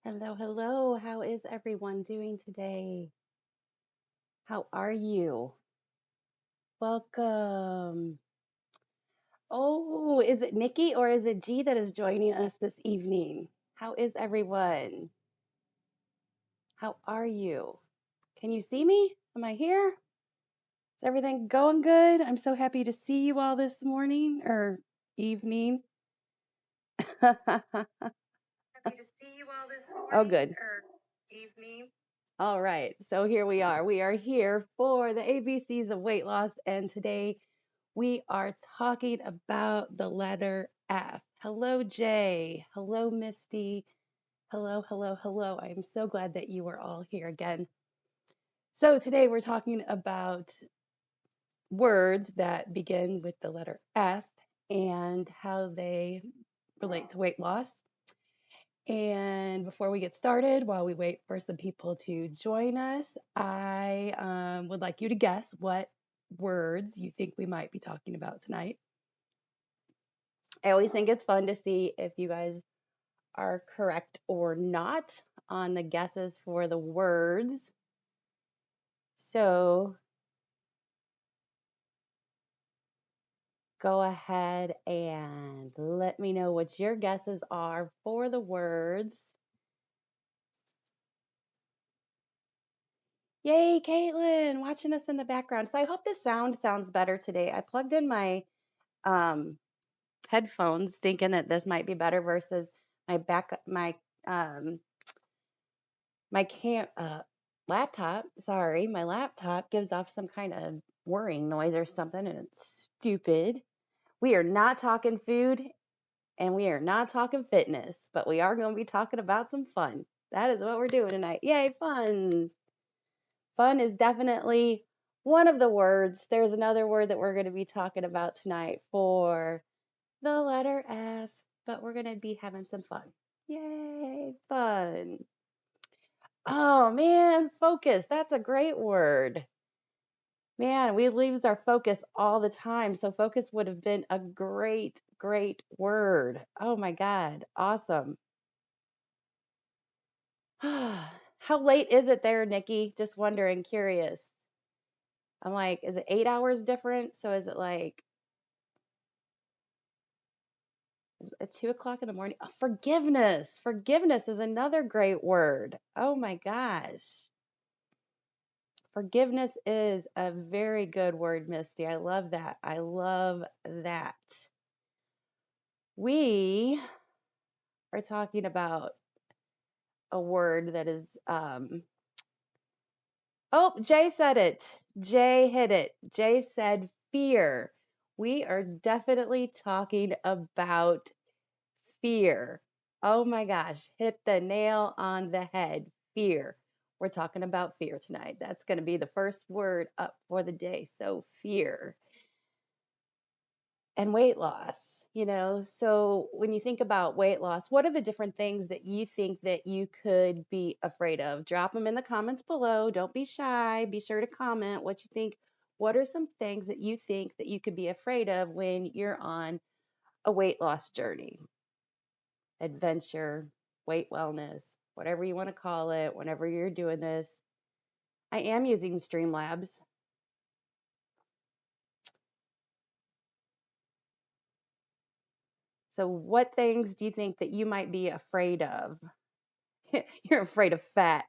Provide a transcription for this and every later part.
Hello, hello. How is everyone doing today? How are you? Welcome. Oh, is it Nikki or is it G that is joining us this evening? How is everyone? How are you? Can you see me? Am I here? Is everything going good? I'm so happy to see you all this morning or evening. Happy to see you all this morning. Oh, good. Or evening. All right, so here we are. We are here for the ABCs of weight loss, and today we are talking about the letter F. Hello, Jay. Hello, Misty. Hello, hello, hello. I am so glad that you are all here again. So today we're talking about words that begin with the letter F and how they relate to weight loss. And before we get started, while we wait for some people to join us, I would like you to guess what words you think we might be talking about tonight. I always think it's fun to see if you guys are correct or not on the guesses for the words. So go ahead and let me know what your guesses are for the words. Yay, Caitlin, watching us in the background. So I hope the sound sounds better today. I plugged in my um, headphones thinking that this might be better versus um, my laptop. Sorry, my laptop gives off some kind of whirring noise or something, and it's stupid. We are not talking food and we are not talking fitness, but we are going to be talking about some fun. That is what we're doing tonight. Yay, fun. Fun is definitely one of the words. There's another word that we're going to be talking about tonight for the letter F, but we're going to be having some fun. Yay, fun. Oh man, focus. That's a great word. Man, we lose our focus all the time. So focus would have been a great, great word. Oh my God. Awesome. How late is it there, Nikki? Just wondering, curious. I'm like, is it 8 hours different? So is it like at 2 o'clock in the morning? Oh, forgiveness. Forgiveness is another great word. Oh my gosh. Forgiveness is a very good word, Misty. I love that. I love that. We are talking about a word that is, oh, Jay said it. Jay hit it. Jay said fear. We are definitely talking about fear. Oh my gosh, hit the nail on the head. Fear. We're talking about fear tonight. That's going to be the first word up for the day. So, fear and weight loss. So when you think about weight loss, what are the different things that you think that you could be afraid of? Drop them in the comments below. Don't be shy. Be sure to comment what you think. What are some things that you think that you could be afraid of when you're on a weight loss journey, adventure, weight wellness, whatever you want to call it, whenever you're doing this? I am using Streamlabs. So what things do you think that you might be afraid of? You're afraid of fat.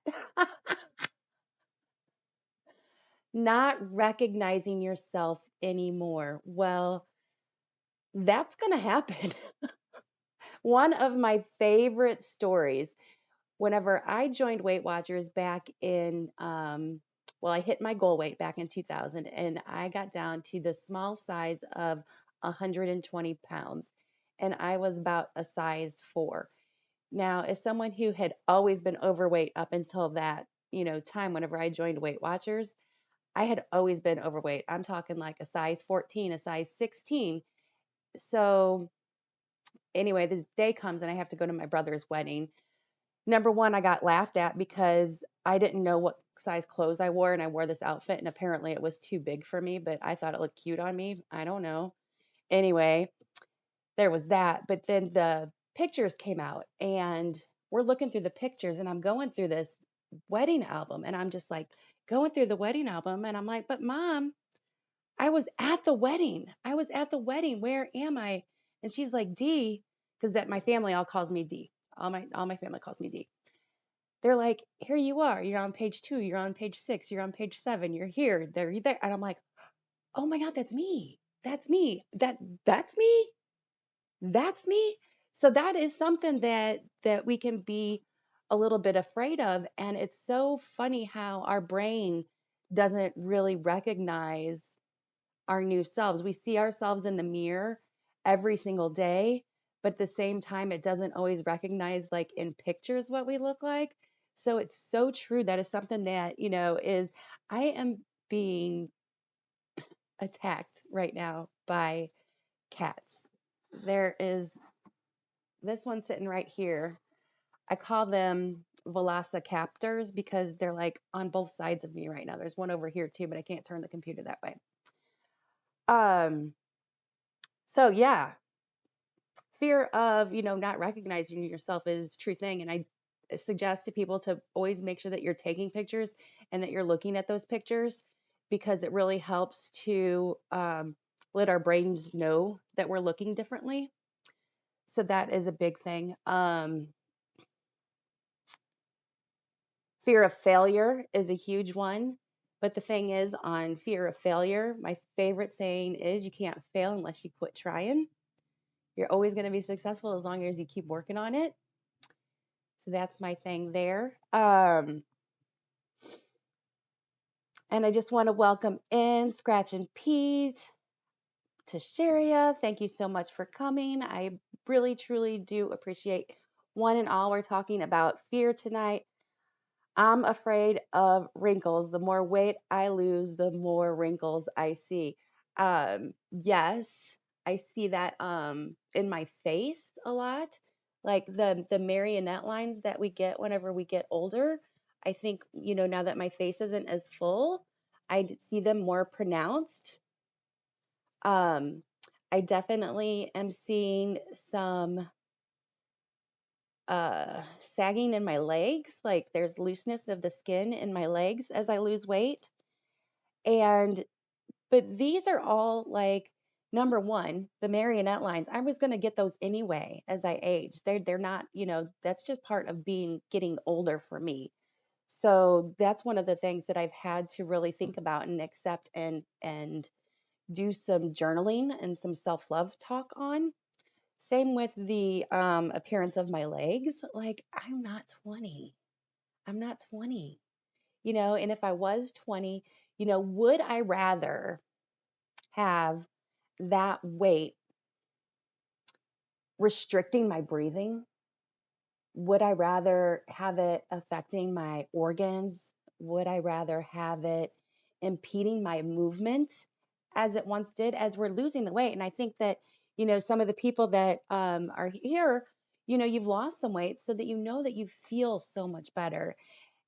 Not recognizing yourself anymore. Well, that's going to happen. One of my favorite stories, whenever I joined Weight Watchers back in, well, I hit my goal weight back in 2000 and I got down to the small size of 120 pounds. And I was about a size 4. Now, as someone who had always been overweight up until that, time whenever I joined Weight Watchers, I had always been overweight. I'm talking like a size 14, a size 16. So anyway, this day comes and I have to go to my brother's wedding. Number one, I got laughed at because I didn't know what size clothes I wore and I wore this outfit and apparently it was too big for me, but I thought it looked cute on me. I don't know. Anyway, there was that. But then the pictures came out and we're looking through the pictures and I'm going through this wedding album and I'm just like going through the wedding album and I'm like, but mom, I was at the wedding. I was at the wedding. Where am I? And she's like, D, because that my family all calls me D. All my family calls me D. They're like, here you are. You're on page 2. You're on page 6. You're on page 7. You're here. There. You there. And I'm like, oh my God, that's me. That's me. That's me. That's me. So that is something that we can be a little bit afraid of. And it's so funny how our brain doesn't really recognize our new selves. We see ourselves in the mirror every single day, but at the same time, it doesn't always recognize, like in pictures, what we look like. So it's so true. That is something that, I am being attacked right now by cats. There is this one sitting right here. I call them velocicaptors because they're like on both sides of me right now. There's one over here too, but I can't turn the computer that way. Um, so yeah, fear of, not recognizing yourself is a true thing. And I suggest to people to always make sure that you're taking pictures and that you're looking at those pictures because it really helps to let our brains know that we're looking differently. So that is a big thing. Fear of failure is a huge one. But the thing is, on fear of failure, my favorite saying is you can't fail unless you quit trying. You're always going to be successful as long as you keep working on it. So that's my thing there. And I just want to welcome in Scratch and Pete, Tasharia. Thank you so much for coming. I really, truly do appreciate one and all. We're talking about fear tonight. I'm afraid of wrinkles. The more weight I lose, the more wrinkles I see. Yes, I see that in my face a lot. Like the marionette lines that we get whenever we get older. I think, now that my face isn't as full, see them more pronounced. Um, I definitely am seeing some sagging in my legs, like there's looseness of the skin in my legs as I lose weight. And but these are all like number one, the marionette lines. I was going to get those anyway as I age. They're not, that's just part of getting older for me. So that's one of the things that I've had to really think about and accept and do some journaling and some self-love talk on. Same with the appearance of my legs. Like, I'm not 20. I'm not 20, and if I was 20, would I rather have that weight restricting my breathing? Would I rather have it affecting my organs? Would I rather have it impeding my movement as it once did as we're losing the weight? And I think that, some of the people that are here, you've lost some weight so that that you feel so much better.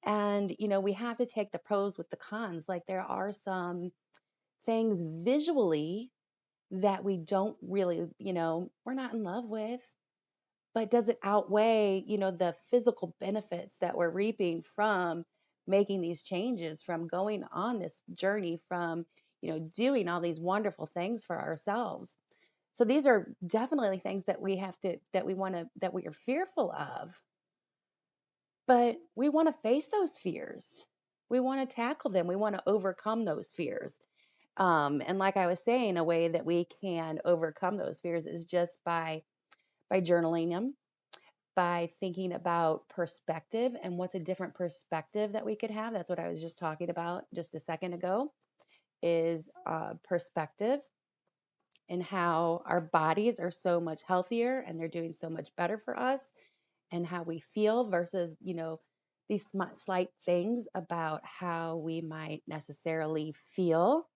And, we have to take the pros with the cons. Like there are some things visually that we don't really, we're not in love with. But does it outweigh, the physical benefits that we're reaping from making these changes, from going on this journey, from, doing all these wonderful things for ourselves? So these are definitely things that we are fearful of, but we want to face those fears. We want to tackle them. We want to overcome those fears. And like I was saying, a way that we can overcome those fears is just by journaling them, by thinking about perspective and what's a different perspective that we could have. That's what I was just talking about just a second ago, is perspective and how our bodies are so much healthier and they're doing so much better for us, and how we feel versus, these slight things about how we might necessarily feel.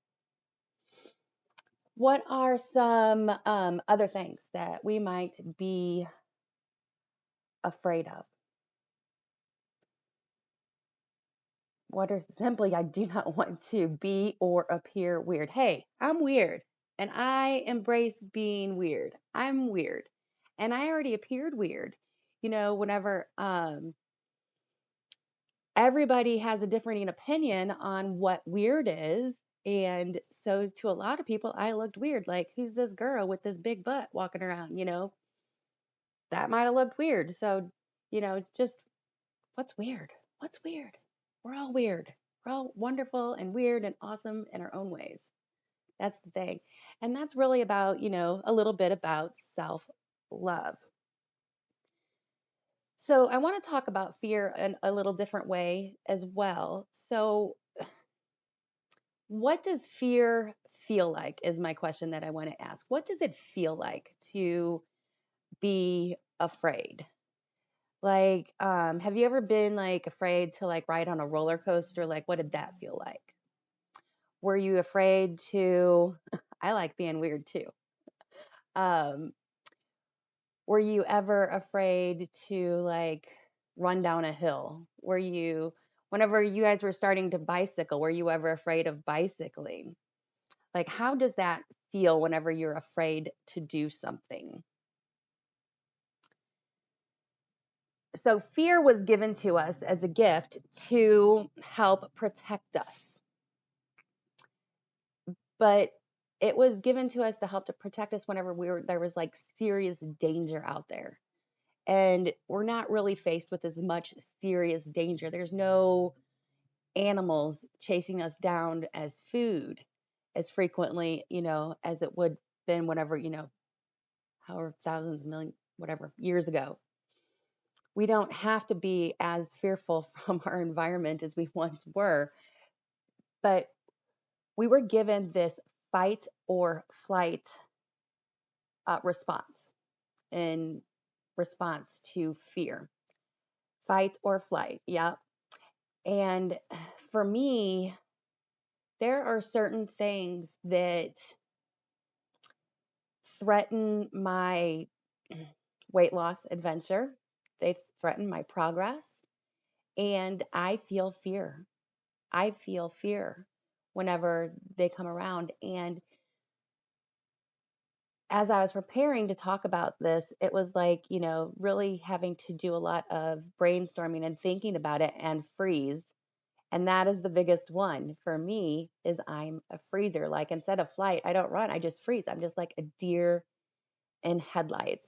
What are some other things that we might be afraid of? What are simply, I do not want to be or appear weird. Hey, I'm weird and I embrace being weird. I'm weird and I already appeared weird. whenever everybody has a differing opinion on what weird is. And so to a lot of people, I looked weird. Like, who's this girl with this big butt walking around? That might have looked weird. So, just what's weird? What's weird? We're all weird. We're all wonderful and weird and awesome in our own ways. That's the thing. And that's really about, a little bit about self love. So I want to talk about fear in a little different way as well. So, what does fear feel like is my question that I want to ask. What does it feel like to be afraid? Like, have you ever been like afraid to like ride on a roller coaster? Like, what did that feel like? Were you afraid to, I like being weird too. Um, were you ever afraid to like run down a hill? Whenever you guys were starting to bicycle, were you ever afraid of bicycling? Like, how does that feel whenever you're afraid to do something? So, fear was given to us as a gift to help protect us. But it was given to us to help to protect us whenever there was like serious danger out there. And we're not really faced with as much serious danger. There's no animals chasing us down as food as frequently, as it would been whenever, however thousands, million, whatever years ago. We don't have to be as fearful from our environment as we once were, but we were given this fight or flight response in response to fear. Fight or flight, yep. And for me, there are certain things that threaten my weight loss adventure. They threaten my progress. And I feel fear. I feel fear whenever they come around. And as I was preparing to talk about this, it was like, really having to do a lot of brainstorming and thinking about it and freeze. And that is the biggest one for me is I'm a freezer. Like instead of flight, I don't run, I just freeze. I'm just like a deer in headlights.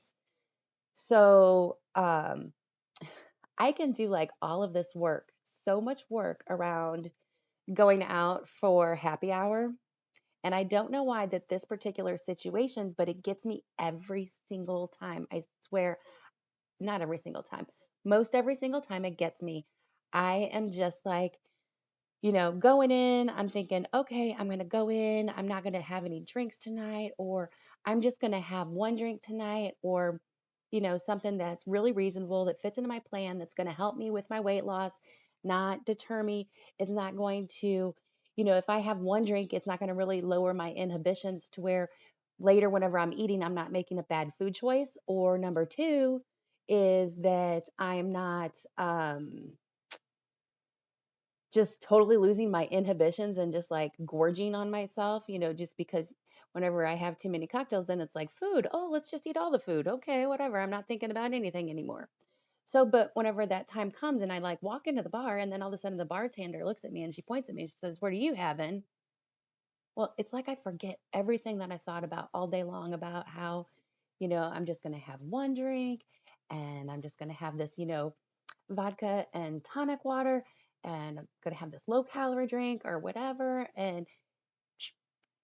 So I can do like all of this work, so much work around going out for happy hour. And I don't know why that this particular situation, but it gets me every single time. I swear, not every single time. Most every single time it gets me. I am just like, going in, I'm thinking, okay, I'm going to go in. I'm not going to have any drinks tonight, or I'm just going to have one drink tonight, or, something that's really reasonable that fits into my plan that's going to help me with my weight loss, not deter me. It's not going to, if I have one drink, it's not going to really lower my inhibitions to where later, whenever I'm eating, I'm not making a bad food choice. Or number two is that I'm not, just totally losing my inhibitions and just like gorging on myself, just because whenever I have too many cocktails, then it's like food. Oh, let's just eat all the food. Okay, whatever. I'm not thinking about anything anymore. So, but whenever that time comes and I like walk into the bar and then all of a sudden the bartender looks at me and she points at me and she says, "What are you having?" Well, it's like I forget everything that I thought about all day long about how, I'm just going to have one drink and I'm just going to have this, vodka and tonic water, and I'm going to have this low calorie drink or whatever. And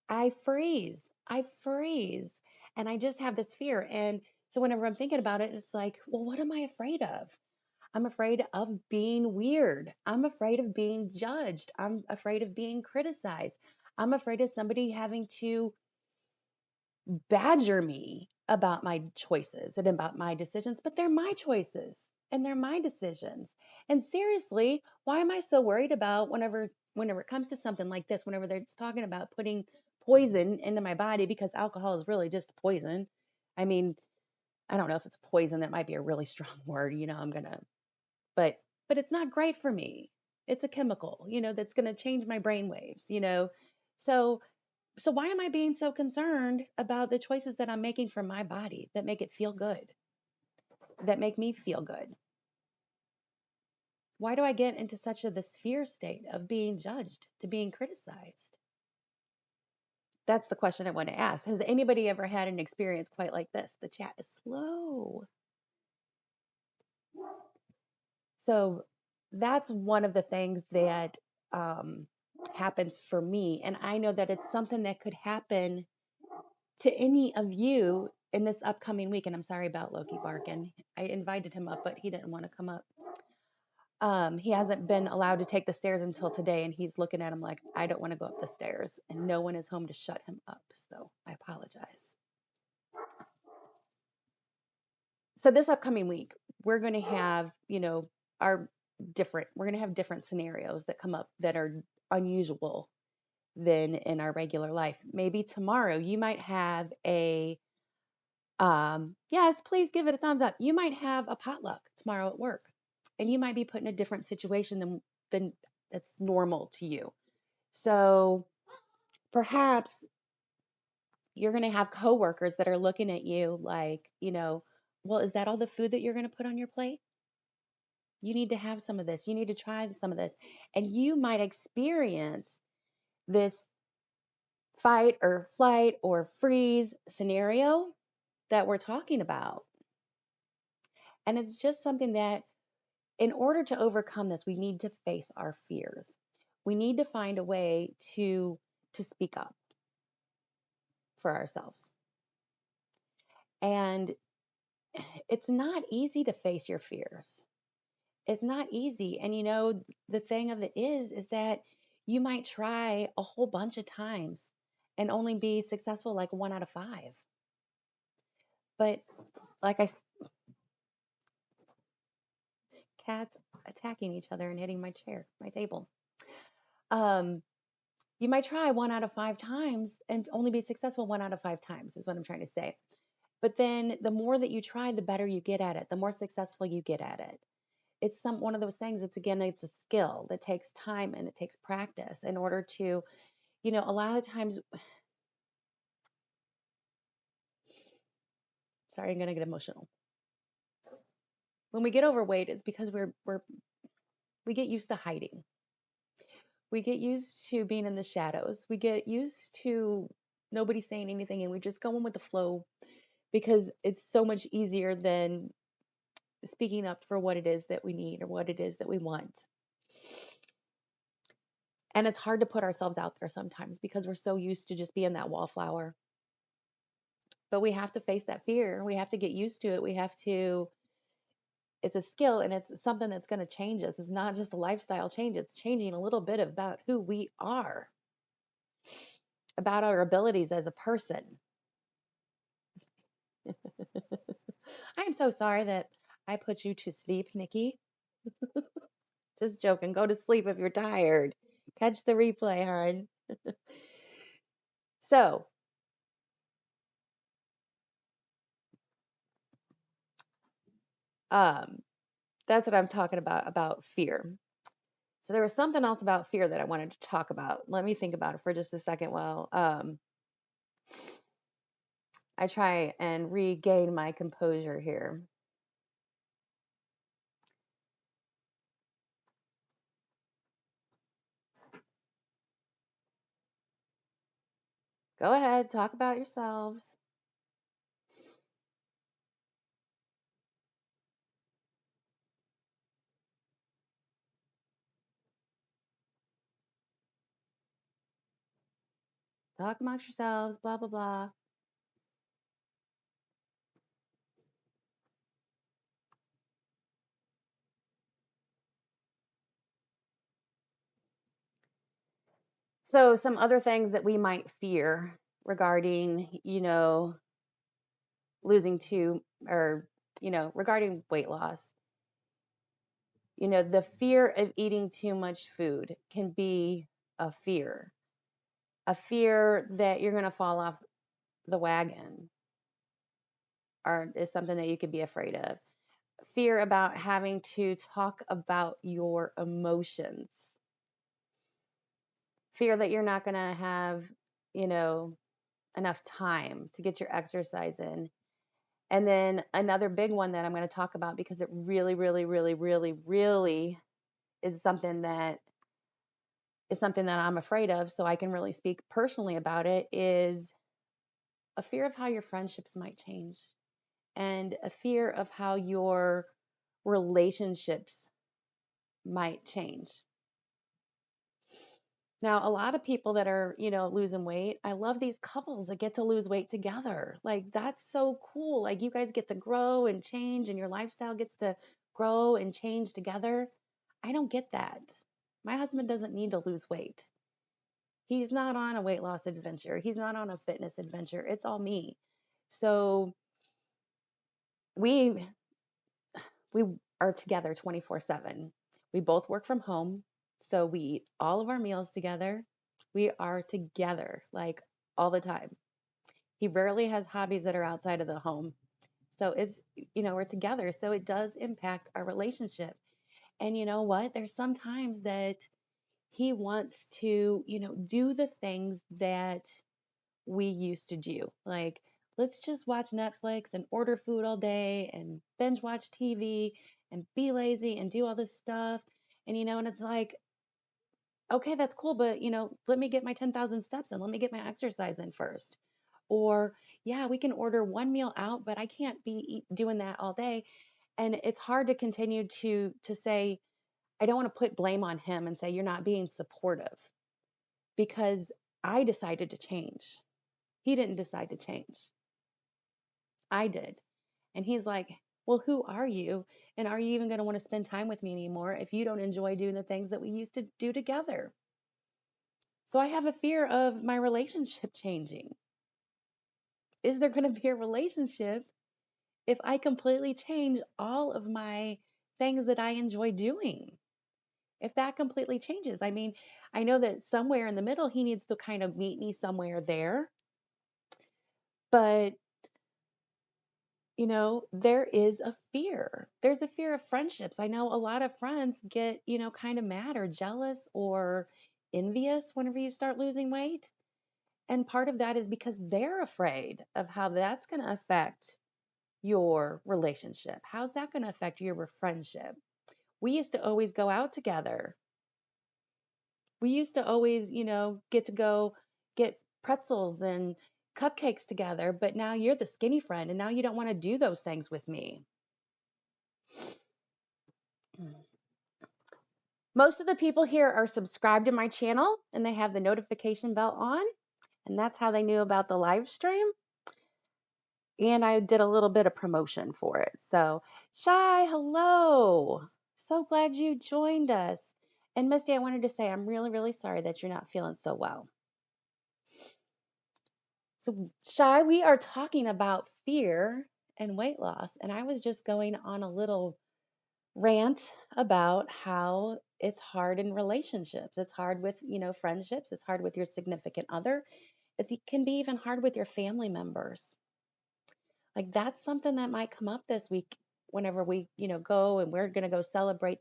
I freeze. I freeze. And I just have this fear. And so whenever I'm thinking about it, it's like, well, what am I afraid of? I'm afraid of being weird. I'm afraid of being judged. I'm afraid of being criticized. I'm afraid of somebody having to badger me about my choices and about my decisions, but they're my choices and they're my decisions. And seriously, why am I so worried about whenever it comes to something like this, whenever they're talking about putting poison into my body, because alcohol is really just poison. I mean, I don't know if it's poison, that might be a really strong word, but it's not great for me. It's a chemical, that's going to change my brain waves. So why am I being so concerned about the choices that I'm making for my body that make it feel good? that make me feel good? Why do I get into such a this fear state of being judged, to being criticized? That's the question I want to ask. Has anybody ever had an experience quite like this? The chat is slow. So that's one of the things that happens for me. And I know that it's something that could happen to any of you in this upcoming week. And I'm sorry about Loki barking. I invited him up, but he didn't want to come up. He hasn't been allowed to take the stairs until today, and he's looking at him like, I don't want to go up the stairs, and no one is home to shut him up. So I apologize. So this upcoming week, we're going to have, we're going to have different scenarios that come up that are unusual than in our regular life. Maybe tomorrow you might have yes, please give it a thumbs up. You might have a potluck tomorrow at work, and you might be put in a different situation than that's normal to you. So perhaps you're going to have coworkers that are looking at you like, well, is that all the food that you're going to put on your plate? You need to have some of this. You need to try some of this. And you might experience this fight or flight or freeze scenario that we're talking about. And it's just something that, in order to overcome this, we need to face our fears. We need to find a way to speak up for ourselves. And it's not easy to face your fears. It's not easy. And the thing of it is that you might try a whole bunch of times and only be successful like 1 out of 5. But like cats attacking each other and hitting my chair, my table. You might try 1 out of 5 times and only be successful 1 out of 5 times is what I'm trying to say. But then the more that you try, the better you get at it, the more successful you get at it. It's one of those things. It's a skill that takes time and it takes practice in order to, a lot of times, sorry, I'm going to get emotional. When we get overweight, it's because we get used to hiding. We get used to being in the shadows. We get used to nobody saying anything and we just go in with the flow because it's so much easier than speaking up for what it is that we need or what it is that we want. And it's hard to put ourselves out there sometimes because we're so used to just being that wallflower. But we have to face that fear. We have to get used to it. It's a skill and it's something that's going to change us. It's not just a lifestyle change. It's changing a little bit about who we are, about our abilities as a person. I am so sorry that I put you to sleep, Nikki. Just joking. Go to sleep if you're tired. Catch the replay, hon. So, that's what I'm talking about fear. So there was something else about fear that I wanted to talk about. Let me think about it for just a second while I try and regain my composure here. Go ahead, talk about yourselves. Talk amongst yourselves, blah, blah, blah. So some other things that we might fear regarding, losing to or, regarding weight loss. The fear of eating too much food can be a fear that you're going to fall off the wagon or is something that you could be afraid of. Fear about having to talk about your emotions. Fear that you're not going to have, enough time to get your exercise in. And then another big one that I'm going to talk about, because it really, really, really, really, really is something that I'm afraid of, so I can really speak personally about it, is a fear of how your friendships might change and a fear of how your relationships might change. Now, a lot of people that are, losing weight, I love these couples that get to lose weight together. Like, that's so cool. Like, you guys get to grow and change, and your lifestyle gets to grow and change together. I don't get that. My husband doesn't need to lose weight. He's not on a weight loss adventure. He's not on a fitness adventure. It's all me. So we we are together 24/7. We both work from home, so we eat all of our meals together. We are together like all the time. He rarely has hobbies that are outside of the home. So we're together. So it does impact our relationship. And you know what? There's sometimes that he wants to, do the things that we used to do. Like, let's just watch Netflix and order food all day and binge watch TV and be lazy and do all this stuff. And it's like, okay, that's cool, but, let me get my 10,000 steps and let me get my exercise in first. Or, yeah, we can order one meal out, but I can't be doing that all day. And it's hard to continue to say, I don't want to put blame on him and say, you're not being supportive, because I decided to change. He didn't decide to change. I did. And he's like, well, who are you? And are you even going to want to spend time with me anymore if you don't enjoy doing the things that we used to do together? So I have a fear of my relationship changing. Is there going to be a relationship if I completely change all of my things that I enjoy doing? If that completely changes, I mean, I know that somewhere in the middle, he needs to kind of meet me somewhere there. But there is a fear. There's a fear of friendships. I know a lot of friends get, kind of mad or jealous or envious whenever you start losing weight. And part of that is because they're afraid of how that's going to affect your relationship. How's that going to affect your friendship? We used to always go out together. We used to always, get to go get pretzels and cupcakes together, but now you're the skinny friend and now you don't want to do those things with me. Most of the people here are subscribed to my channel and they have the notification bell on, and that's how they knew about the live stream. And I did a little bit of promotion for it. So, Shy, hello. So glad you joined us. And Misty, I wanted to say I'm really, really sorry that you're not feeling so well. So, Shy, we are talking about fear and weight loss. And I was just going on a little rant about how it's hard in relationships. It's hard with, friendships. It's hard with your significant other. It can be even hard with your family members. Like, that's something that might come up this week whenever we, go and we're going to go celebrate,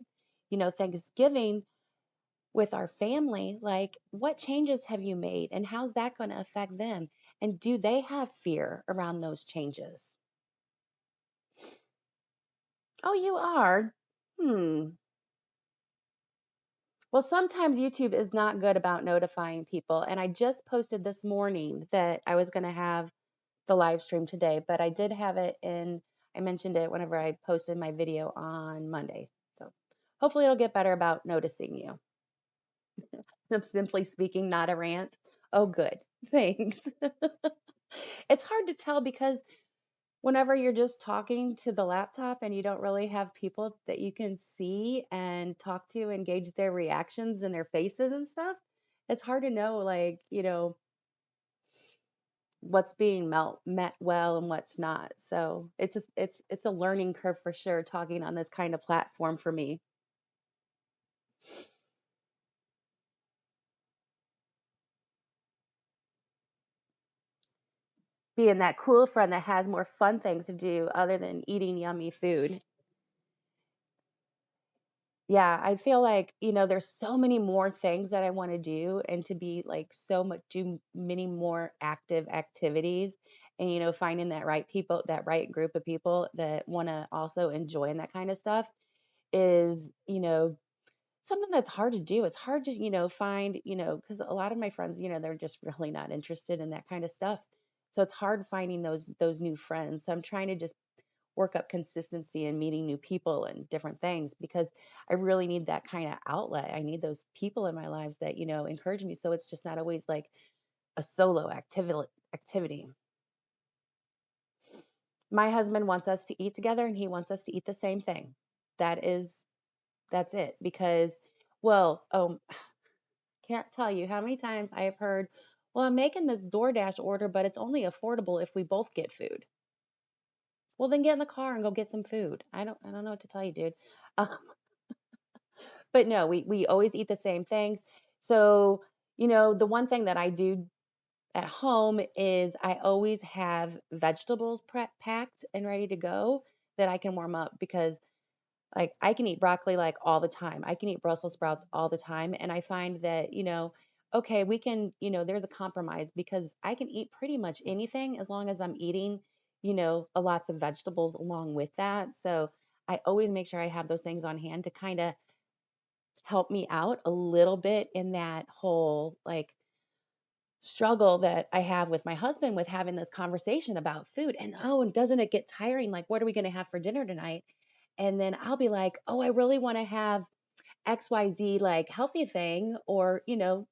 Thanksgiving with our family. Like, what changes have you made and how's that going to affect them? And do they have fear around those changes? Oh, you are? Well, sometimes YouTube is not good about notifying people. And I just posted this morning that I was going to have the live stream today, but I did have it I mentioned it whenever I posted my video on Monday. So hopefully it'll get better about noticing you. I'm simply speaking, not a rant. Oh, good. Thanks. It's hard to tell because whenever you're just talking to the laptop and you don't really have people that you can see and talk to, engage their reactions and their faces and stuff, it's hard to know, like, what's being met well and what's not. So it's a learning curve for sure, talking on this kind of platform for me. Being that cool friend that has more fun things to do other than eating yummy food. Yeah, I feel like, there's so many more things that I want to do and to be like so much, do many more active activities. and, finding that right people, that right group of people that want to also enjoy that kind of stuff is, something that's hard to do. It's hard to, find, because a lot of my friends, they're just really not interested in that kind of stuff. So it's hard finding those new friends. So I'm trying to just work up consistency and meeting new people and different things because I really need that kind of outlet. I need those people in my lives that, encourage me. So it's just not always like a solo activity. My husband wants us to eat together and he wants us to eat the same thing. That's it. Because, well, can't tell you how many times I have heard, well, I'm making this DoorDash order, but it's only affordable if we both get food. Well, then get in the car and go get some food. I don't know what to tell you, dude. Um, but no, we always eat the same things. So, the one thing that I do at home is I always have vegetables packed and ready to go that I can warm up because like I can eat broccoli like all the time. I can eat Brussels sprouts all the time. And I find that, okay, we can, there's a compromise because I can eat pretty much anything as long as I'm eating, a lots of vegetables along with that. So I always make sure I have those things on hand to kind of help me out a little bit in that whole like struggle that I have with my husband with having this conversation about food. And oh, and doesn't it get tiring? Like, what are we going to have for dinner tonight? And then I'll be like, oh, I really want to have XYZ like healthy thing or,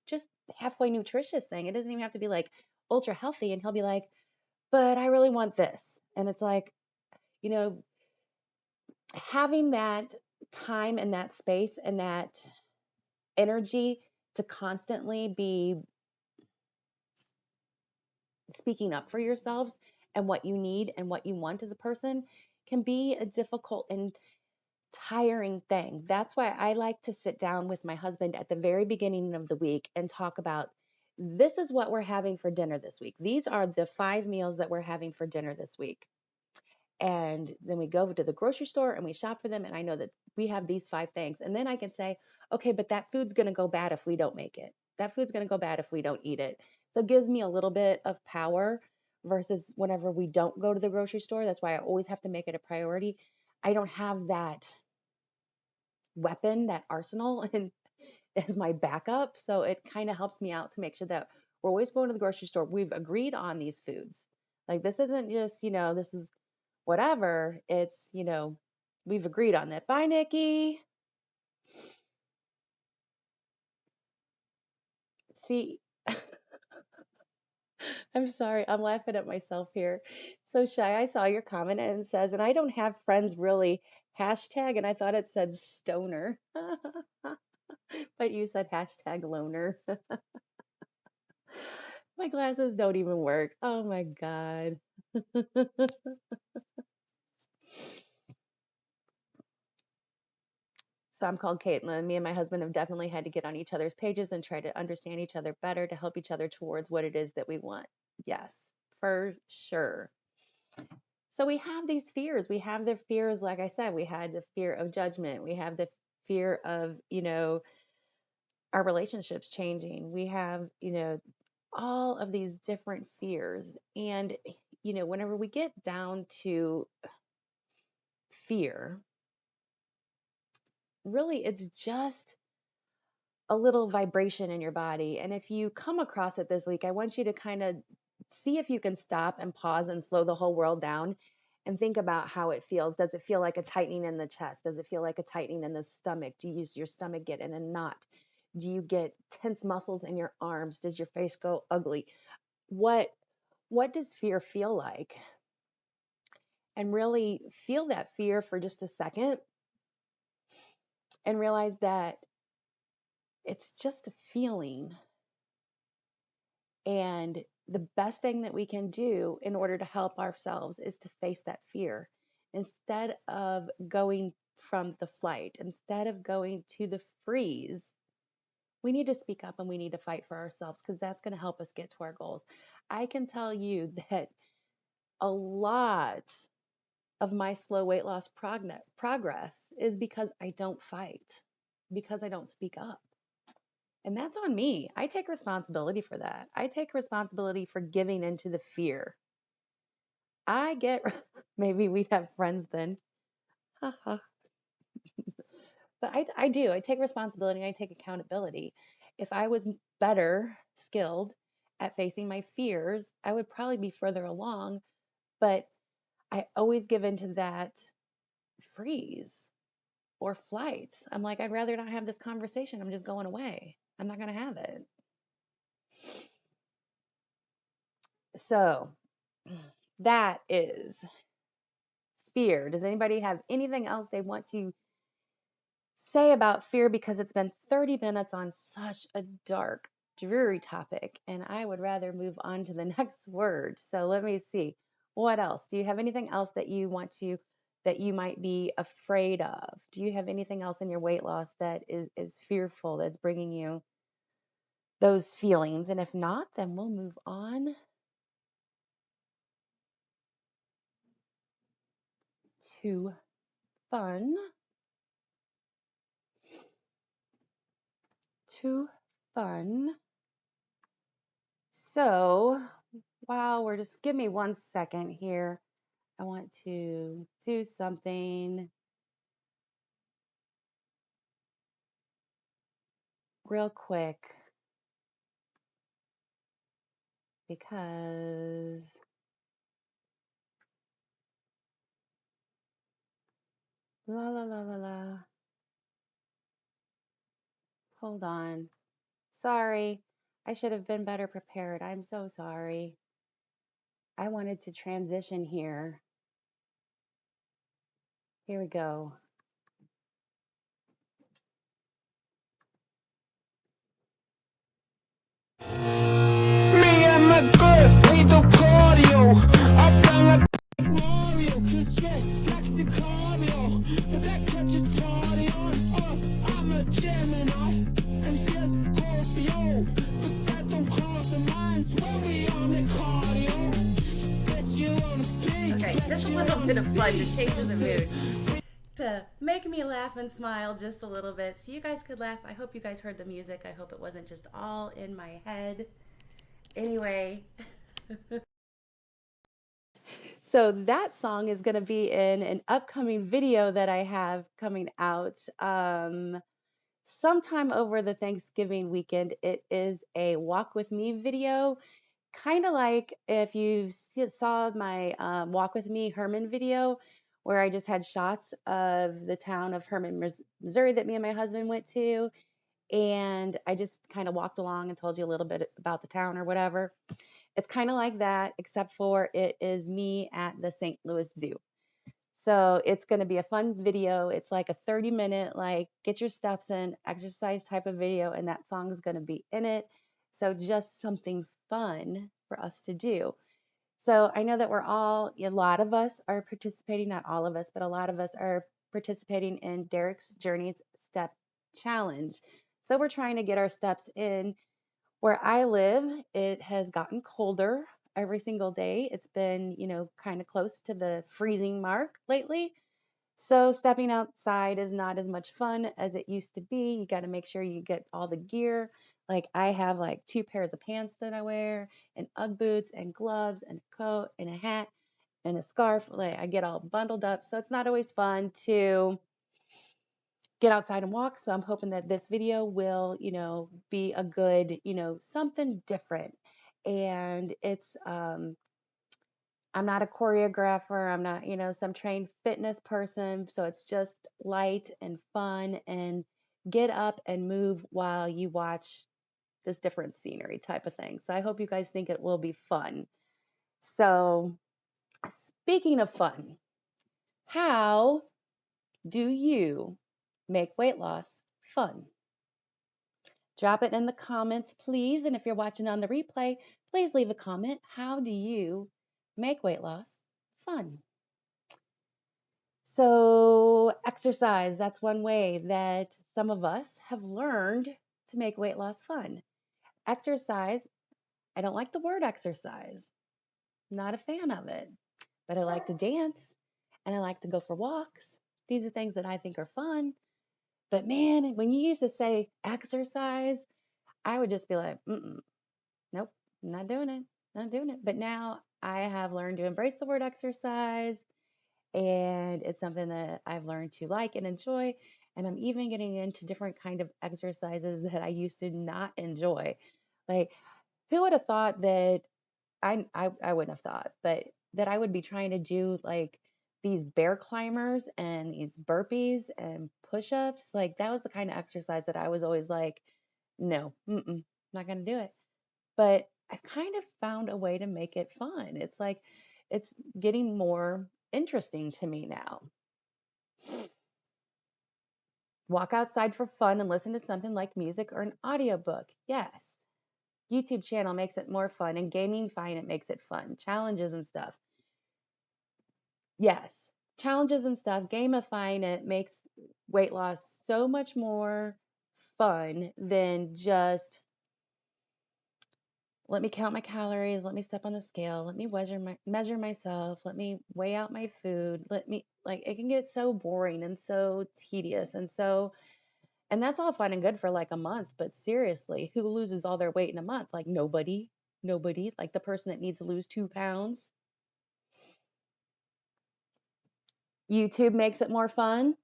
just halfway nutritious thing. It doesn't even have to be like ultra healthy. And he'll be like, but I really want this. And it's like, you know, having that time and that space and that energy to constantly be speaking up for yourselves and what you need and what you want as a person can be a difficult and tiring thing. That's why I like to sit down with my husband at the very beginning of the week and talk about this is what we're having for dinner this week. These are the 5 meals that we're having for dinner this week. And then we go to the grocery store and we shop for them. And I know that we have these 5 things. And then I can say, okay, but that food's going to go bad if we don't make it. That food's going to go bad if we don't eat it. So it gives me a little bit of power versus whenever we don't go to the grocery store. That's why I always have to make it a priority. I don't have that weapon, that arsenal, and as my backup. So it kind of helps me out to make sure that we're always going to the grocery store. We've agreed on these foods. Like this isn't just, this is whatever. It's, we've agreed on that. Bye, Nikki. See, I'm sorry. I'm laughing at myself here. So Shy, I saw your comment and it says, and I don't have friends really hashtag, and I thought it said stoner, but you said hashtag loner. My glasses don't even work. Oh my God. So I'm called Caitlin. Me and my husband have definitely had to get on each other's pages and try to understand each other better to help each other towards what it is that we want. Yes, for sure. So we have these fears. We have the fears, like I said, we had the fear of judgment. We have the fear of, our relationships changing. We have, all of these different fears. And, whenever we get down to fear, really it's just a little vibration in your body. And if you come across it this week, I want you to kind of see if you can stop and pause and slow the whole world down and think about how it feels. Does it feel like a tightening in the chest? Does it feel like a tightening in the stomach? Do your stomach get in a knot? Do you get tense muscles in your arms? Does your face go ugly? What does fear feel like? And really feel that fear for just a second and realize that it's just a feeling. And the best thing that we can do in order to help ourselves is to face that fear instead of going from the flight, instead of going to the freeze. We need to speak up and we need to fight for ourselves because that's going to help us get to our goals. I can tell you that a lot of my slow weight loss progress is because I don't fight, because I don't speak up. And that's on me. I take responsibility for that. I take responsibility for giving into the fear I get, maybe we'd have friends then. But I do. I take responsibility and I take accountability. If I was better skilled at facing my fears, I would probably be further along. But I always give into that freeze or flight. I'm like, I'd rather not have this conversation. I'm just going away. I'm not going to have it. So that is fear. Does anybody have anything else they want to say about fear? Because it's been 30 minutes on such a dark, dreary topic, and I would rather move on to the next word. So let me see. What else? Do you have anything else that you want to, that you might be afraid of? Do you have anything else in your weight loss that is fearful, that's bringing you those feelings? And if not, then we'll move on to fun. To fun. So, wow, we're just, give me 1 second here. I want to do something real quick because la la la la la. Hold on. Sorry. I should have been better prepared. I'm so sorry. I wanted to transition here. Here we go. Me and my girl, we do cardio. I run like Mario, cause stress likes to cardio. But that catches party on. I'm a Gemini, and she's a Scorpio. But that don't cross our minds when we on the cardio. Bet you on a pig. Okay, just a little bit of fun to change the mood. To make me laugh and smile just a little bit so you guys could laugh. I hope you guys heard the music. I hope it wasn't just all in my head. Anyway, so that song is going to be in an upcoming video that I have coming out sometime over the Thanksgiving weekend. It is a walk with me video, kind of like if you saw my walk with me Herman video, where I just had shots of the town of Herman, Missouri that me and my husband went to. And I just kind of walked along and told you a little bit about the town or whatever. It's kind of like that, except for it is me at the St. Louis Zoo. So it's going to be a fun video. It's like a 30-minute, like get your steps in, exercise type of video, and that song is going to be in it. So just something fun for us to do. So I know that a lot of us are participating, not all of us, but a lot of us are participating in Derek's Journeys Step Challenge. So we're trying to get our steps in. Where I live, it has gotten colder every single day. It's been, kind of close to the freezing mark lately. So stepping outside is not as much fun as it used to be. You got to make sure you get all the gear. Like I have like 2 pairs of pants that I wear, and Ugg boots and gloves and a coat and a hat and a scarf. Like I get all bundled up. So it's not always fun to get outside and walk. So I'm hoping that this video will, be a good, something different. And I'm not a choreographer. I'm not, some trained fitness person. So it's just light and fun and get up and move while you watch this different scenery type of thing. So I hope you guys think it will be fun. So speaking of fun, how do you make weight loss fun? Drop it in the comments, please. And if you're watching on the replay, please leave a comment. How do you make weight loss fun? So exercise, that's one way that some of us have learned to make weight loss fun. Exercise, I don't like the word exercise. Not a fan of it. But I like to dance and I like to go for walks. These are things that I think are fun. But man, when you used to say exercise, I would just be like, nope, not doing it, not doing it. But now I have learned to embrace the word exercise, and it's something that I've learned to like and enjoy. And I'm even getting into different kind of exercises that I used to not enjoy. Like, who would have thought that I wouldn't have thought, but that I would be trying to do like these bear climbers and these burpees and push-ups. Like that was the kind of exercise that I was always like, no, not gonna do it. But I've kind of found a way to make it fun. It's like it's getting more interesting to me now. Walk outside for fun and listen to something like music or an audiobook. Yes. YouTube channel makes it more fun, and gaming fine, it makes it fun. Challenges and stuff. Yes. Challenges and stuff, gamifying it makes weight loss so much more fun than just let me count my calories, let me step on the scale, let me measure myself, let me weigh out my food, let me like it can get so boring and so tedious and that's all fun and good for like a month, but seriously, who loses all their weight in a month? Like nobody, nobody, like the person that needs to lose 2 pounds. YouTube makes it more fun.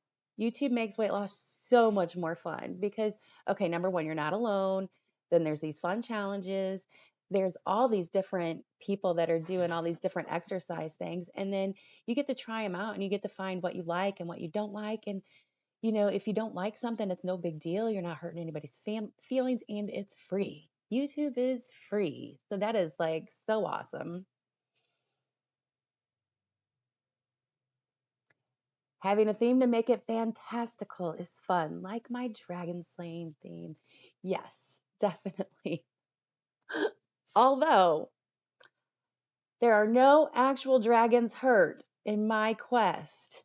YouTube makes weight loss so much more fun because, okay, number one, you're not alone. Then there's these fun challenges. There's all these different people that are doing all these different exercise things. And then you get to try them out and you get to find what you like and what you don't like. And, if you don't like something, it's no big deal. You're not hurting anybody's feelings and it's free. YouTube is free. So that is like so awesome. Having a theme to make it fantastical is fun, like my dragon slaying theme. Yes, definitely. Although there are no actual dragons hurt in my quest.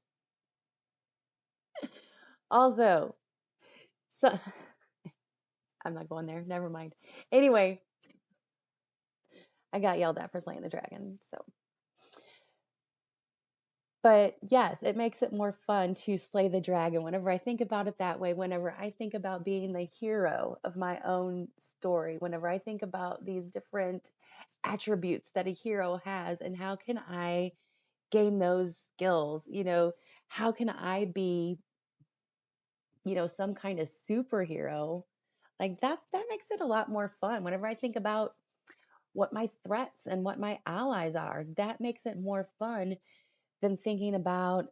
Also, so I'm not going there. Never mind. Anyway, I got yelled at for slaying the dragon. But yes, it makes it more fun to slay the dragon. Whenever I think about it that way, whenever I think about being the hero of my own story, whenever I think about these different attributes that a hero has and how can I gain those skills, how can I be, some kind of superhero? Like that makes it a lot more fun. Whenever I think about what my threats and what my allies are, that makes it more fun than thinking about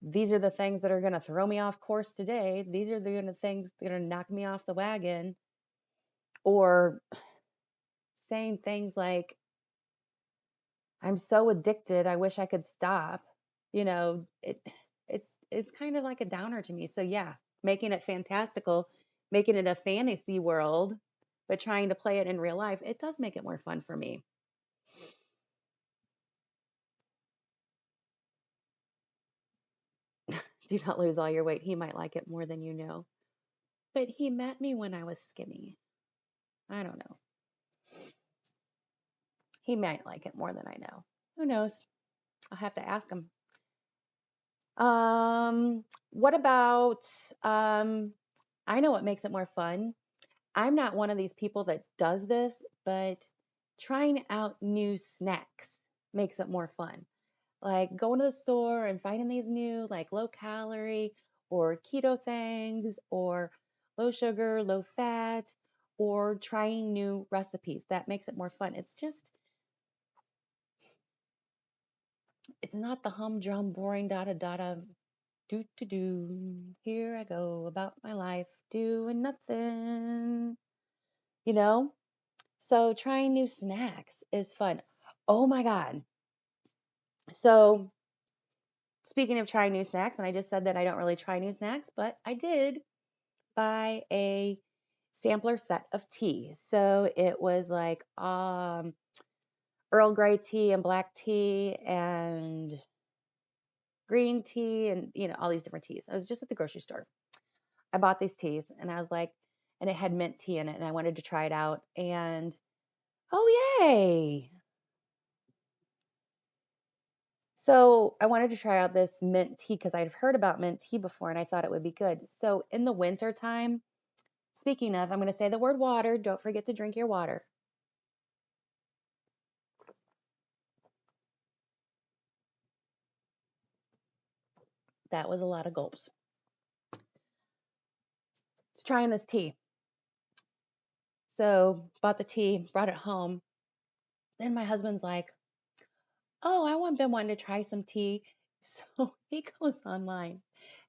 these are the things that are going to throw me off course today. These are the things that are going to knock me off the wagon. Or saying things like, I'm so addicted, I wish I could stop. It's kind of like a downer to me. So yeah, making it fantastical, making it a fantasy world, but trying to play it in real life, it does make it more fun for me. Do not lose all your weight. He might like it more than you know. But he met me when I was skinny. I don't know. He might like it more than I know. Who knows? I'll have to ask him. What about I know what makes it more fun. I'm not one of these people that does this, but trying out new snacks makes it more fun. Like going to the store and finding these new like low calorie or keto things or low sugar, low fat, or trying new recipes. That makes it more fun. It's not the humdrum, boring, da da da da, do to do. Here I go about my life, doing nothing, you know? So trying new snacks is fun. Oh my God. So speaking of trying new snacks, and I just said that I don't really try new snacks, but I did buy a sampler set of tea. So it was like Earl Grey tea and black tea and green tea and all these different teas. I was just at the grocery store. I bought these teas and I was like, and it had mint tea in it and I wanted to try it out. And oh, yay. So I wanted to try out this mint tea because I'd heard about mint tea before and I thought it would be good. So in the winter time, speaking of, I'm going to say the word water. Don't forget to drink your water. That was a lot of gulps. Just trying this tea. So bought the tea, brought it home. Then my husband's like, oh, been wanting to try some tea. So he goes online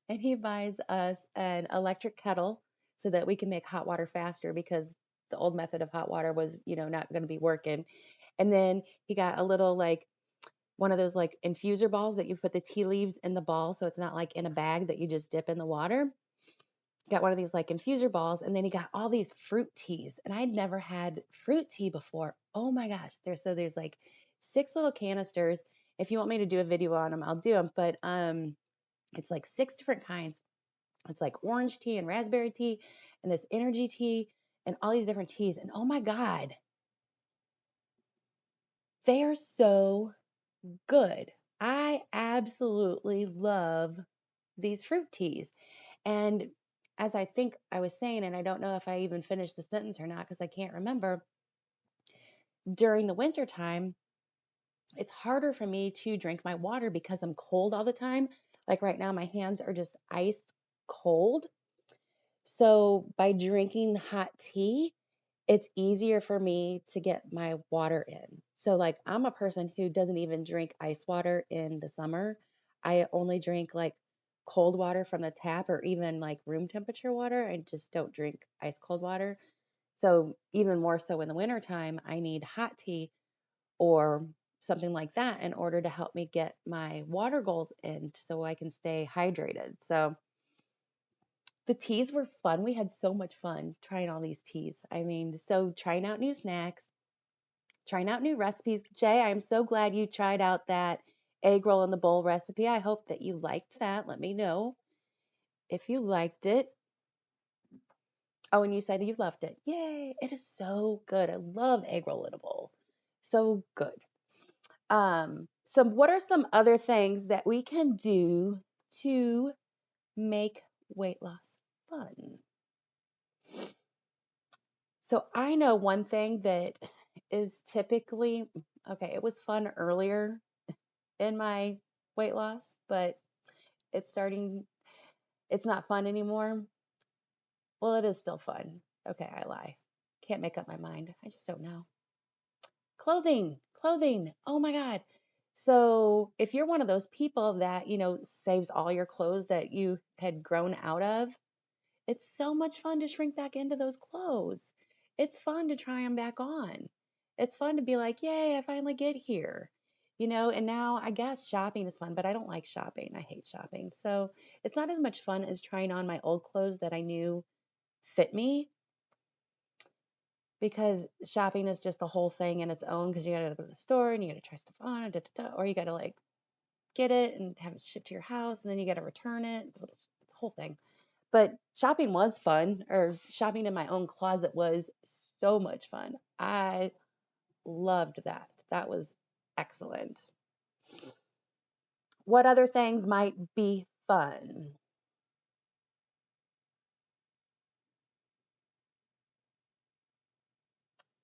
and he buys us an electric kettle so that we can make hot water faster because the old method of hot water was, not going to be working. And then he got a little like one of those like infuser balls that you put the tea leaves in the ball so it's not like in a bag that you just dip in the water. Got one of these like infuser balls, and then he got all these fruit teas, and I'd never had fruit tea before. Oh my gosh. There's like 6 little canisters. If you want me to do a video on them, I'll do them, but it's like 6 different kinds. It's like orange tea and raspberry tea and this energy tea and all these different teas. And oh my God, they are so good. I absolutely love these fruit teas. And as I think I was saying, and I don't know if I even finished the sentence or not because I can't remember, during the winter time, it's harder for me to drink my water because I'm cold all the time. Like right now, my hands are just ice cold. So by drinking hot tea, it's easier for me to get my water in. So like I'm a person who doesn't even drink ice water in the summer. I only drink like cold water from the tap or even like room temperature water. I just don't drink ice cold water. So even more so in the wintertime, I need hot tea or something like that in order to help me get my water goals in so I can stay hydrated. So the teas were fun. We had so much fun trying all these teas. I mean, so trying out new snacks, trying out new recipes. Jay, I'm so glad you tried out that egg roll in the bowl recipe. I hope that you liked that. Let me know if you liked it. Oh, and you said you loved it. Yay. It is so good. I love egg roll in a bowl. So good. So what are some other things that we can do to make weight loss fun? So I know one thing that is typically, okay, it was fun earlier in my weight loss, but it's not fun anymore. Well, it is still fun. Okay, I lie. Can't make up my mind. I just don't know. Clothing. Oh my God. So if you're one of those people that, saves all your clothes that you had grown out of, it's so much fun to shrink back into those clothes. It's fun to try them back on. It's fun to be like, yay, I finally get here. And now I guess shopping is fun, but I don't like shopping. I hate shopping. So it's not as much fun as trying on my old clothes that I knew fit me because shopping is just a whole thing in its own because you got to go to the store and you got to try stuff on, or you got to like get it and have it shipped to your house and then you got to return it. It's a whole thing. But shopping was fun, or shopping in my own closet was so much fun. I loved that. That was excellent. What other things might be fun?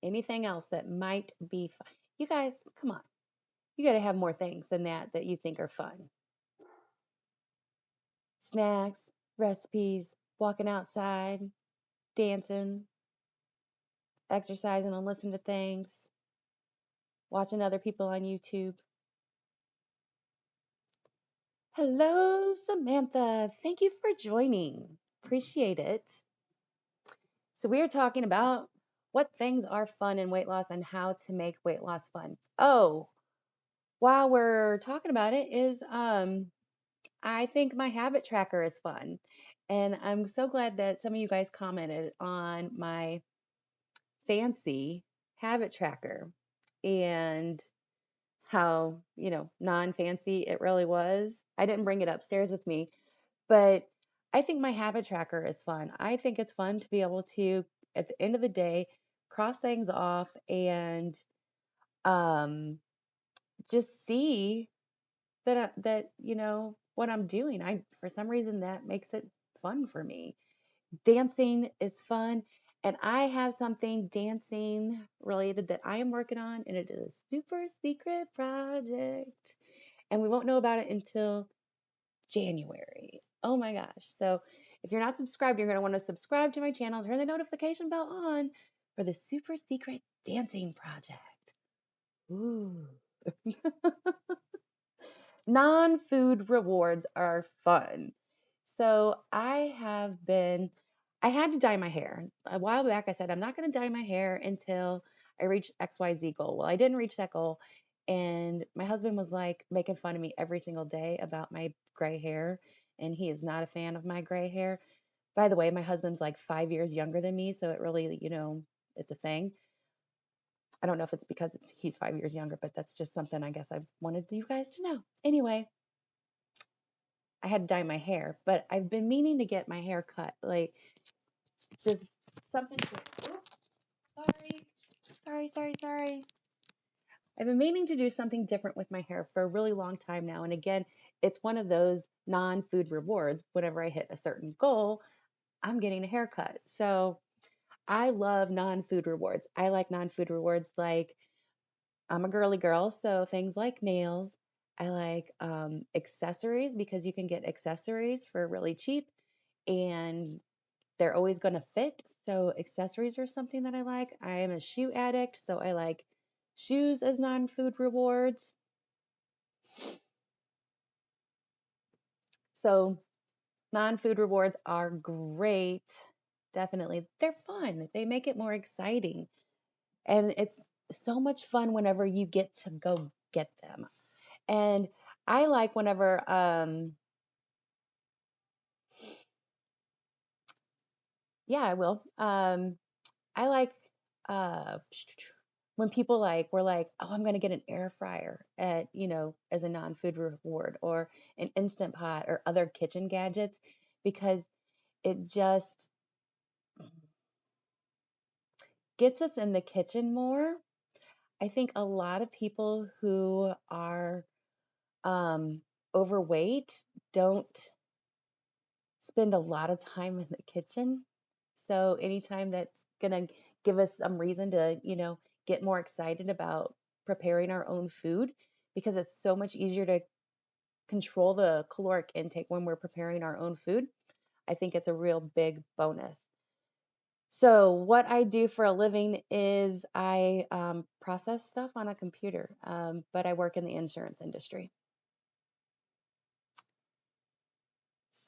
Anything else that might be fun? You guys, come on. You got to have more things than that you think are fun. Snacks, recipes, walking outside, dancing, exercising and listening to things, watching other people on YouTube. Hello, Samantha. Thank you for joining. Appreciate it. So, we are talking about what things are fun in weight loss and how to make weight loss fun. Oh, while we're talking about it, I think my habit tracker is fun. And I'm so glad that some of you guys commented on my fancy habit tracker and how, non-fancy it really was. I didn't bring it upstairs with me, but I think my habit tracker is fun. I think it's fun to be able to, at the end of the day, cross things off and um, just see that what I'm doing. For some reason that makes it fun for me. Dancing is fun. And I have something dancing related that I am working on, and it is a super secret project. And we won't know about it until January. Oh my gosh. So if you're not subscribed, you're going to want to subscribe to my channel, turn the notification bell on for the super secret dancing project. Ooh. Non-food rewards are fun. So I had to dye my hair. A while back, I said, I'm not going to dye my hair until I reach XYZ goal. Well, I didn't reach that goal. And my husband was like making fun of me every single day about my gray hair. And he is not a fan of my gray hair. By the way, my husband's like 5 years younger than me. So it really, it's a thing. I don't know if it's because he's 5 years younger, but that's just something I guess I wanted you guys to know. Anyway, I had to dye my hair, but I've been meaning to get my hair cut. Like, just something. Oops, sorry. I've been meaning to do something different with my hair for a really long time now. And again, it's one of those non-food rewards. Whenever I hit a certain goal, I'm getting a haircut. So I love non-food rewards. I like non-food rewards like I'm a girly girl, so things like nails. I like accessories because you can get accessories for really cheap and they're always going to fit. So accessories are something that I like. I am a shoe addict, so I like shoes as non-food rewards. So non-food rewards are great. Definitely. They're fun. They make it more exciting. And it's so much fun whenever you get to go get them. And I like whenever yeah, I will. I like uh when people like were like, "Oh, I'm going to get an air fryer at, as a non-food reward or an instant pot or other kitchen gadgets because it just gets us in the kitchen more." I think a lot of people who are um overweight don't spend a lot of time in the kitchen. So anytime that's going to give us some reason to, get more excited about preparing our own food because it's so much easier to control the caloric intake when we're preparing our own food. I think it's a real big bonus. So what I do for a living is I process stuff on a computer, but I work in the insurance industry.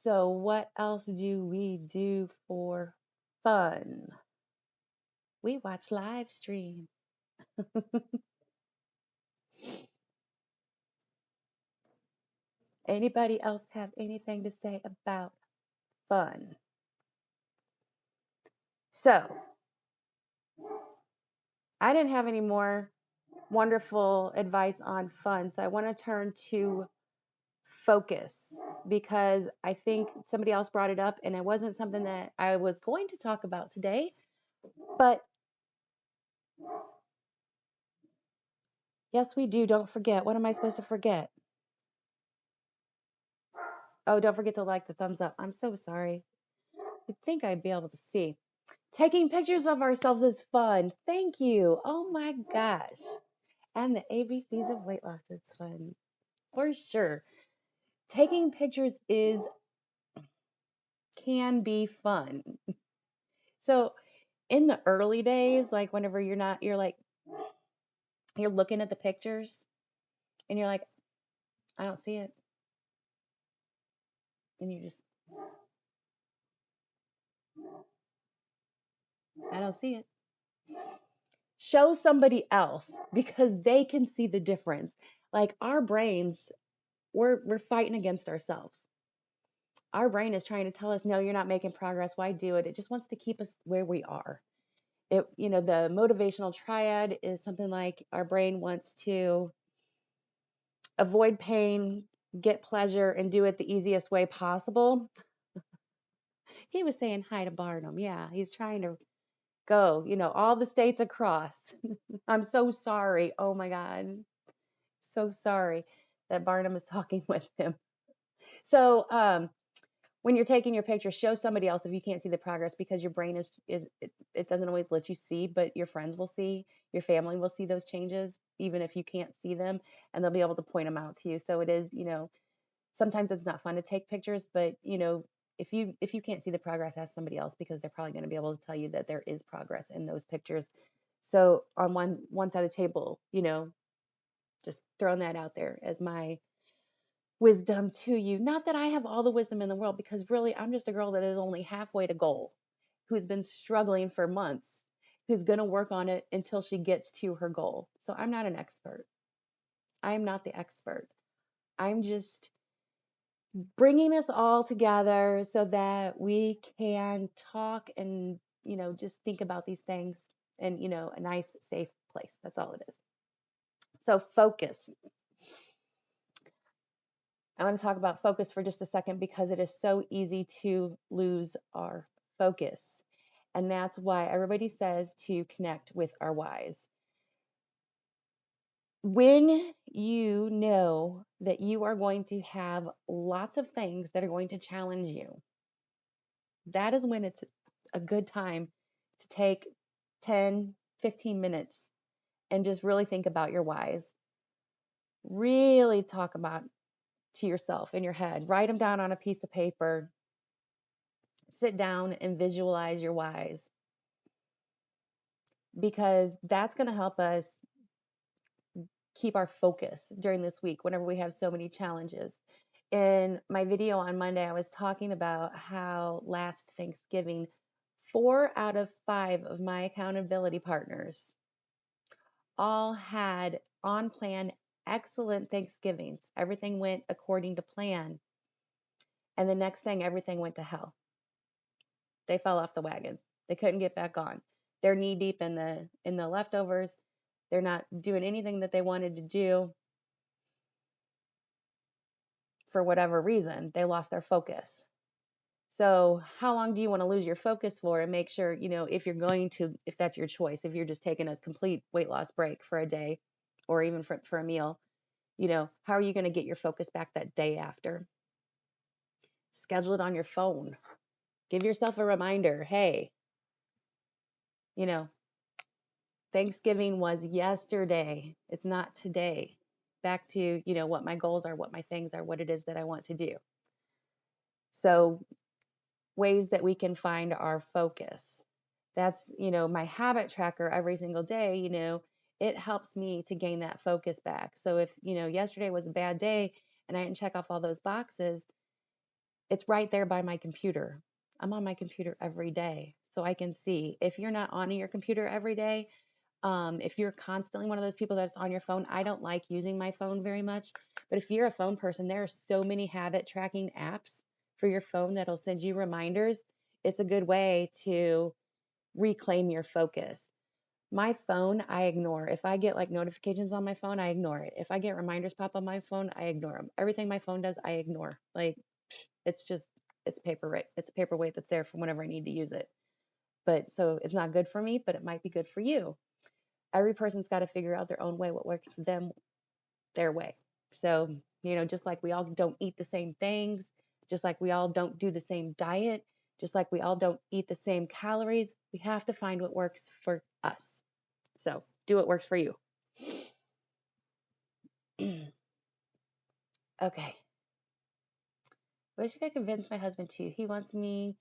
So what else do we do for fun? We watch live streams. Anybody else have anything to say about fun? So I didn't have any more wonderful advice on fun. So I want to turn to focus because I think somebody else brought it up and it wasn't something that I was going to talk about today. But yes, we do. Don't forget. What am I supposed to forget? Oh, don't forget to like the thumbs up. I'm so sorry. You'd think I'd be able to see. Taking pictures of ourselves is fun. Thank you. Oh my gosh. And the ABCs of weight loss is fun. For sure. Taking pictures can be fun. So in the early days, like whenever you're like, you're looking at the pictures and you're like, I don't see it. And you just, I don't see it. Show somebody else because they can see the difference. Like our brains, we're fighting against ourselves. Our brain is trying to tell us, no, you're not making progress. Why do it? It just wants to keep us where we are. The motivational triad is something like our brain wants to avoid pain, get pleasure, and do it the easiest way possible. He was saying hi to Barnum. Yeah, he's trying to go, all the states across. I'm so sorry. Oh my God. So sorry that Barnum is talking with him. So, when you're taking your picture, show somebody else if you can't see the progress because your brain it doesn't always let you see, but your friends will see, your family will see those changes, even if you can't see them, and they'll be able to point them out to you. So it is, sometimes it's not fun to take pictures, but if you can't see the progress, ask somebody else, because they're probably going to be able to tell you that there is progress in those pictures. So on one side of the table, just throwing that out there as my wisdom to you. Not that I have all the wisdom in the world, because really I'm just a girl that is only halfway to goal, who's been struggling for months, who's going to work on it until she gets to her goal. So I'm not an expert. I am not the expert. I'm just bringing us all together so that we can talk and, just think about these things in, a nice, safe place. That's all it is. So focus. I want to talk about focus for just a second, because it is so easy to lose our focus. And that's why everybody says to connect with our whys. When you know that you are going to have lots of things that are going to challenge you, that is when it's a good time to take 10, 15 minutes and just really think about your whys. Really talk about to yourself in your head. Write them down on a piece of paper. Sit down and visualize your whys, because that's going to help us keep our focus during this week whenever we have so many challenges. In my video on Monday, I was talking about how last Thanksgiving, 4 out of 5 of my accountability partners all had on plan, excellent Thanksgivings. Everything went according to plan. And the next thing, everything went to hell. They fell off the wagon. They couldn't get back on. They're knee deep in the leftovers. They're not doing anything that they wanted to do. For whatever reason, they lost their focus. So how long do you want to lose your focus for? And make sure, if that's your choice, if you're just taking a complete weight loss break for a day, or even for a meal, how are you going to get your focus back that day after? Schedule it on your phone. Give yourself a reminder. Hey, Thanksgiving was yesterday. It's not today. Back to, what my goals are, what my things are, what it is that I want to do. So ways that we can find our focus. That's, my habit tracker every single day, it helps me to gain that focus back. So if, yesterday was a bad day and I didn't check off all those boxes, it's right there by my computer. I'm on my computer every day, so I can see. If you're not on your computer every day, if you're constantly one of those people that's on your phone, I don't like using my phone very much. But if you're a phone person, there are so many habit tracking apps for your phone that'll send you reminders. It's a good way to reclaim your focus. My phone, I ignore. If I get like notifications on my phone, I ignore it. If I get reminders pop on my phone, I ignore them. Everything my phone does, I ignore. Like, it's just, it's paperweight. It's a paperweight that's there for whenever I need to use it. But so it's not good for me, but it might be good for you. Every person's got to figure out their own way, what works for them, their way. So, just like we all don't eat the same things, just like we all don't do the same diet, just like we all don't eat the same calories, we have to find what works for us. So do what works for you. Okay. Wish I could convince my husband too. He wants me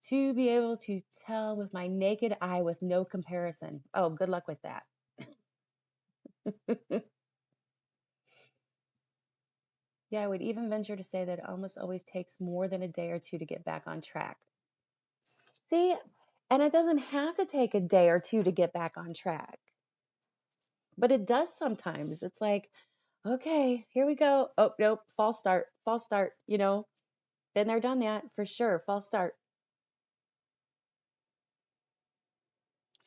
to be able to tell with my naked eye with no comparison. Oh, good luck with that. Yeah, I would even venture to say that it almost always takes more than a day or two to get back on track. See, and it doesn't have to take a day or two to get back on track, but it does sometimes. It's like, okay, here we go. Oh, nope, false start, false start. Been there, done that for sure. False start.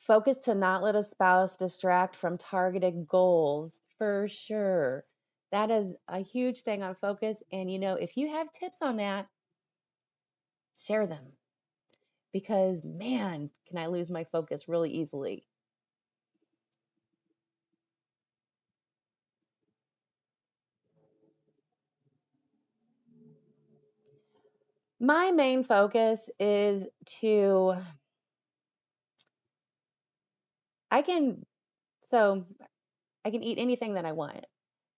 Focus to not let a spouse distract from targeted goals for sure. That is a huge thing on focus. And if you have tips on that, share them, because man, can I lose my focus really easily. My main focus is I can, so I can eat anything that I want,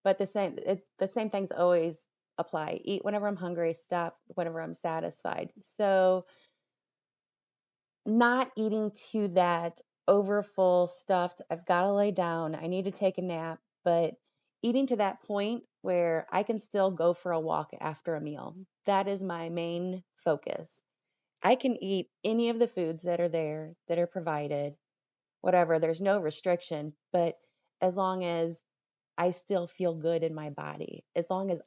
but the same thing's always apply. Eat whenever I'm hungry, stop whenever I'm satisfied. So not eating to that overfull stuffed, I've got to lay down, I need to take a nap, but eating to that point where I can still go for a walk after a meal. That is my main focus. I can eat any of the foods that are there, that are provided, whatever, there's no restriction, but as long as I still feel good in my body, as long as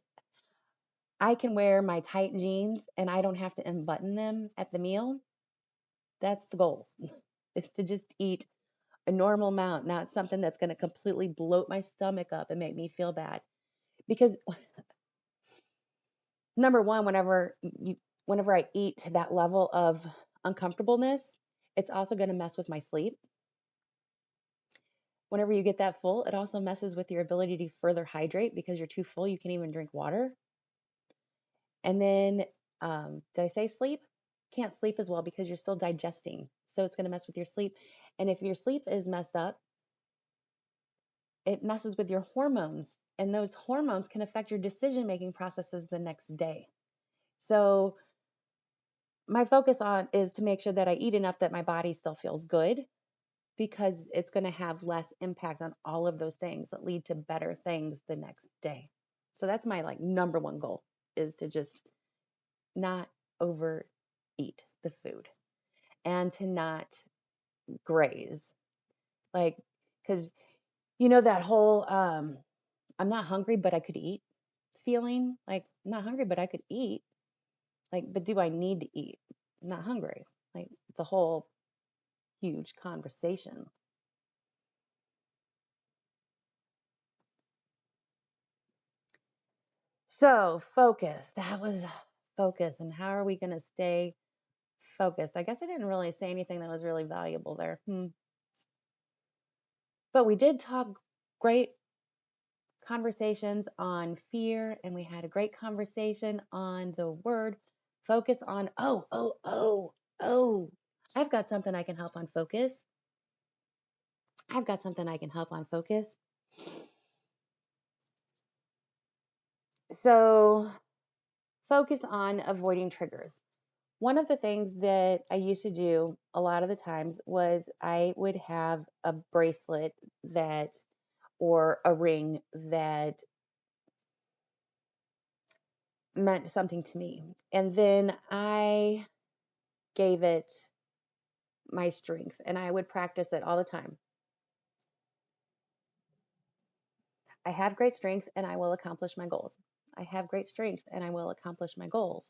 I can wear my tight jeans and I don't have to unbutton them at the meal, that's the goal. Is to just eat a normal amount, not something that's going to completely bloat my stomach up and make me feel bad. Because number one, whenever I eat to that level of uncomfortableness, it's also going to mess with my sleep. Whenever you get that full, it also messes with your ability to further hydrate because you're too full, you can't even drink water. And then, did I say sleep? Can't sleep as well because you're still digesting. So it's going to mess with your sleep. And if your sleep is messed up, it messes with your hormones. And those hormones can affect your decision-making processes the next day. So my focus on is to make sure that I eat enough that my body still feels good, because it's going to have less impact on all of those things that lead to better things the next day. So that's my number one goal, is to just not overeat the food and to not graze. Because that whole I'm not hungry, but I could eat feeling. I'm not hungry, but I could eat. But do I need to eat? I'm not hungry. It's a whole huge conversation. So focus. That was focus. And how are we going to stay focused? I guess I didn't really say anything that was really valuable there. But we did talk great conversations on fear, and we had a great conversation on the word focus on oh. I've got something I can help on focus. I've got something I can help on focus. So focus on avoiding triggers. One of the things that I used to do a lot of the times was I would have a bracelet or a ring that meant something to me. And then I gave it my strength, and I would practice it all the time. I have great strength and I will accomplish my goals. I have great strength and I will accomplish my goals.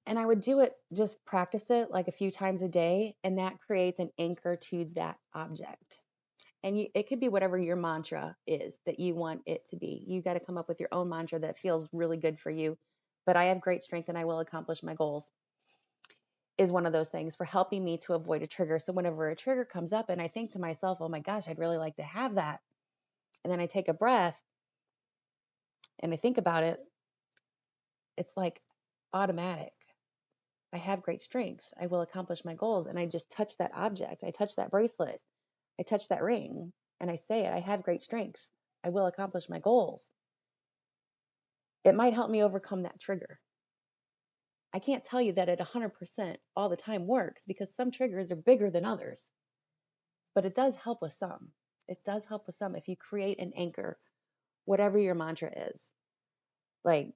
And I would do it, just practice it a few times a day, and that creates an anchor to that object. And it could be whatever your mantra is that you want it to be. You got to come up with your own mantra that feels really good for you. But I have great strength and I will accomplish my goals is one of those things for helping me to avoid a trigger. So whenever a trigger comes up and I think to myself, oh my gosh, I'd really like to have that. And then I take a breath and I think about it, it's automatic. I have great strength. I will accomplish my goals. And I just touch that object. I touch that bracelet. I touch that ring and I say it. I have great strength. I will accomplish my goals. It might help me overcome that trigger. I can't tell you that it 100% all the time works, because some triggers are bigger than others, but it does help with some. It does help with some if you create an anchor, whatever your mantra is. It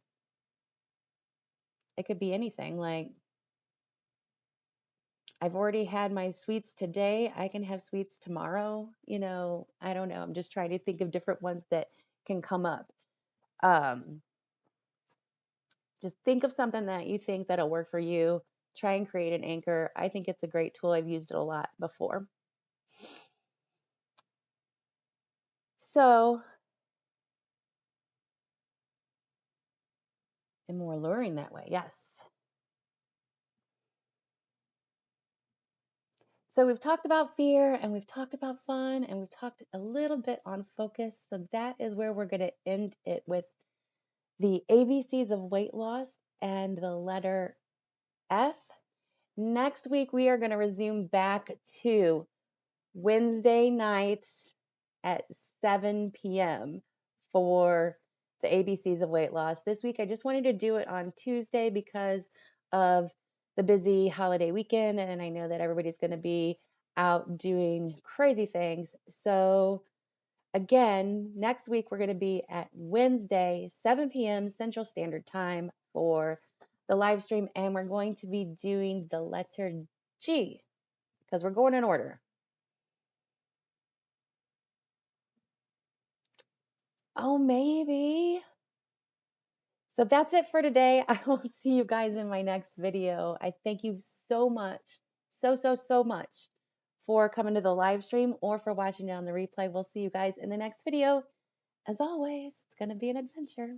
could be anything. I've already had my sweets today. I can have sweets tomorrow. I don't know. I'm just trying to think of different ones that can come up. Just think of something that you think that'll work for you. Try and create an anchor. I think it's a great tool. I've used it a lot before. So, and more alluring that way. Yes. So we've talked about fear and we've talked about fun and we've talked a little bit on focus. So that is where we're going to end it, with the ABCs of weight loss and the letter F. Next week, we are going to resume back to Wednesday nights at 7 p.m. for the ABCs of weight loss. This week, I just wanted to do it on Tuesday because of the busy holiday weekend. And I know that everybody's going to be out doing crazy things. So, again, next week, we're going to be at Wednesday, 7 p.m. Central Standard Time for the live stream. And we're going to be doing the letter G because we're going in order. Oh, maybe. So that's it for today. I will see you guys in my next video. I thank you so much, so much for coming to the live stream or for watching it on the replay. We'll see you guys in the next video. As always, it's going to be an adventure.